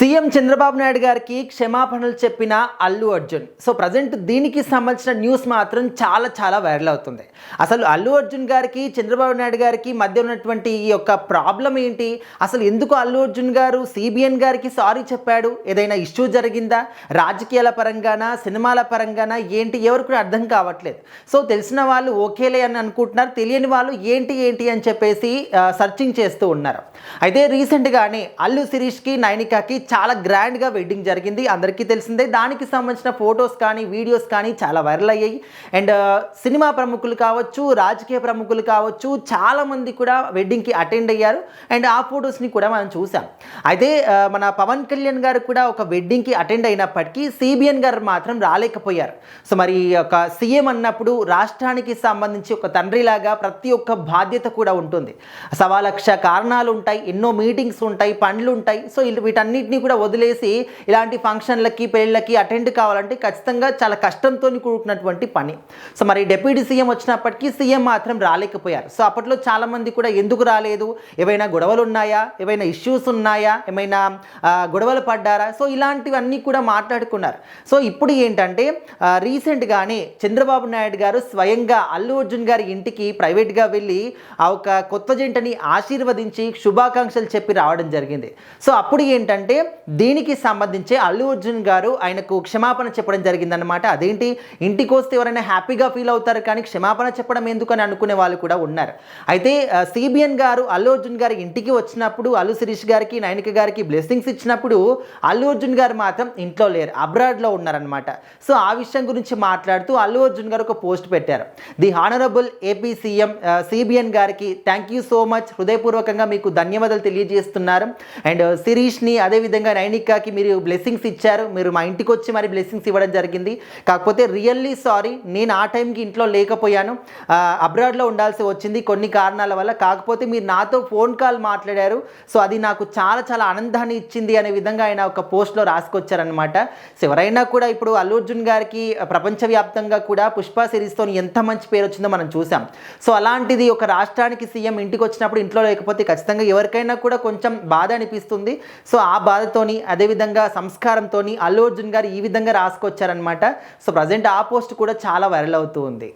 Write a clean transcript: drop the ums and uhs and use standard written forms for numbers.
CM Chandrababu Naidu గారికి క్షమాపణలు చెప్పిన అల్లు అర్జున్. సో ప్రజెంట్ దీనికి సంబంధించిన న్యూస్ మాత్రం చాలా వైరల్ అవుతుంది. అసలు అల్లు అర్జున్ గారికి చంద్రబాబు నాయుడు గారికి మధ్య ఉన్నటువంటి ఈ యొక్క ప్రాబ్లం ఏంటి? అసలు ఎందుకు అల్లు అర్జున్ గారు సిబిఎన్ గారికి సారీ చెప్పాడు? ఏదైనా ఇష్యూ జరిగిందా? రాజకీయాల పరంగానా, సినిమాల పరంగానా, ఏంటి? ఎవరు కూడా అర్థం కావట్లేదు. సో తెలిసిన వాళ్ళు ఓకేలే అని అనుకుంటున్నారు, తెలియని వాళ్ళు ఏంటి అని చెప్పేసి సర్చింగ్ చేస్తూ ఉన్నారు. అయితే రీసెంట్గానే అల్లు శిరీష్కి, నైనికాకి చాలా గ్రాండ్గా వెడ్డింగ్ జరిగింది, అందరికీ తెలిసిందే. దానికి సంబంధించిన ఫొటోస్ కానీ, వీడియోస్ కానీ చాలా వైరల్ అయ్యాయి. అండ్ సినిమా ప్రముఖులు కావచ్చు, రాజకీయ ప్రముఖులు కావచ్చు, చాలామంది కూడా వెడ్డింగ్కి అటెండ్ అయ్యారు. అండ్ ఆ ఫొటోస్ని కూడా మనం చూసాం. అయితే మన పవన్ కళ్యాణ్ గారు కూడా ఒక వెడ్డింగ్కి అటెండ్ అయినప్పటికీ సిబిఎన్ గారు మాత్రం రాలేకపోయారు. సో మరి ఒక సీఎం అన్నప్పుడు రాష్ట్రానికి సంబంధించి ఒక తండ్రిలాగా ప్రతి ఒక్క బాధ్యత కూడా ఉంటుంది. 1,00,000 కారణాలు ఉంటాయి, ఎన్నో మీటింగ్స్ ఉంటాయి, పనులు ఉంటాయి. సో వీటన్నిటిని కూడా వదిలేసి ఇలాంటి ఫంక్షన్లకి, పెళ్ళిళ్ళకి అటెండ్ కావాలంటే ఖచ్చితంగా చాలా కష్టంతో కూడుకున్నటువంటి పని. సో మరి డిప్యూటీ సీఎం వచ్చినప్పటికీ సీఎం మాత్రం రాలేకపోయారు. సో అప్పట్లో చాలామంది కూడా ఎందుకు రాలేదు, ఏవైనా గొడవలు ఉన్నాయా, ఏవైనా ఇష్యూస్ ఉన్నాయా, ఏమైనా గొడవలు పడ్డారా, సో ఇలాంటివన్నీ కూడా మాట్లాడుకున్నారు. సో ఇప్పుడు ఏంటంటే రీసెంట్గానే చంద్రబాబు నాయుడు గారు స్వయంగా అల్లు అర్జున్ గారి ఇంటికి ప్రైవేట్గా వెళ్ళి ఆ ఒక కొత్త జంటని ఆశీర్వదించి శుభాకాంక్షలు చెప్పి రావడం జరిగింది. సో అప్పుడు ఏంటంటే దీనికి సంబంధించి అల్లు అర్జున్ గారు ఆయనకు క్షమాపణ చెప్పడం జరిగిందనమాట. అదేంటి, ఇంటికి వస్తే ఎవరైనా హ్యాపీగా ఫీల్ అవుతారు కానీ క్షమాపణ చెప్పడం ఎందుకని అనుకునే వాళ్ళు కూడా ఉన్నారు. అయితే సిబిఎన్ గారు అల్లు అర్జున్ గారి ఇంటికి వచ్చినప్పుడు, అల్లు శిరీష్ గారికి, నైనిక గారికి బ్లెస్సింగ్స్ ఇచ్చినప్పుడు అల్లు అర్జున్ గారు మాత్రం ఇంట్లో లేరు, అబ్రాడ్లో ఉన్నారనమాట. సో ఆ విషయం గురించి మాట్లాడుతూ అల్లు అర్జున్ గారు ఒక పోస్ట్ పెట్టారు. The honourable AP CM CBN గారికి థ్యాంక్ యూ సో మచ్, హృదయపూర్వకంగా మీకు ధన్యవాదాలు తెలియజేస్తున్నారు. అండ్ సిరీష్ని, అదేవిధంగా నైనికాకి మీరు బ్లెస్సింగ్స్ ఇచ్చారు, మీరు మా ఇంటికి వచ్చి మరి బ్లెస్సింగ్స్ ఇవ్వడం జరిగింది. కాకపోతే రియల్లీ సారీ, నేను ఆ టైంకి ఇంట్లో లేకపోయాను, అబ్రాడ్లో ఉండాల్సి వచ్చింది కొన్ని కారణాల వల్ల. కాకపోతే మీరు నాతో ఫోన్ కాల్ మాట్లాడారు, సో అది నాకు చాలా ఆనందాన్ని ఇచ్చింది అనే విధంగా ఆయన ఒక పోస్ట్లో రాసుకొచ్చారనమాట. సో ఎవరైనా కూడా ఇప్పుడు అల్లు అర్జున్ గారికి ప్రపంచవ్యాప్తంగా కూడా పుష్ప సిరీస్తో ఎంత మంచి పేరు వచ్చిందో మనం చూసాం. సో అలాంటిది ఒక రాష్ట్రానికి సీఎం ఇంటికి వచ్చినప్పుడు ఇంట్లో లేకపోతే ఖచ్చితంగా ఎవరికైనా కూడా కొంచెం బాధ అనిపిస్తుంది. సో ఆ బాధతోని, అదేవిధంగా సంస్కారంతో అల్లు అర్జున్ గారు ఈ విధంగా రాసుకొచ్చారనమాట. సో ప్రజెంట్ ఆ పోస్ట్ కూడా చాలా వైరల్ అవుతూ ఉంది.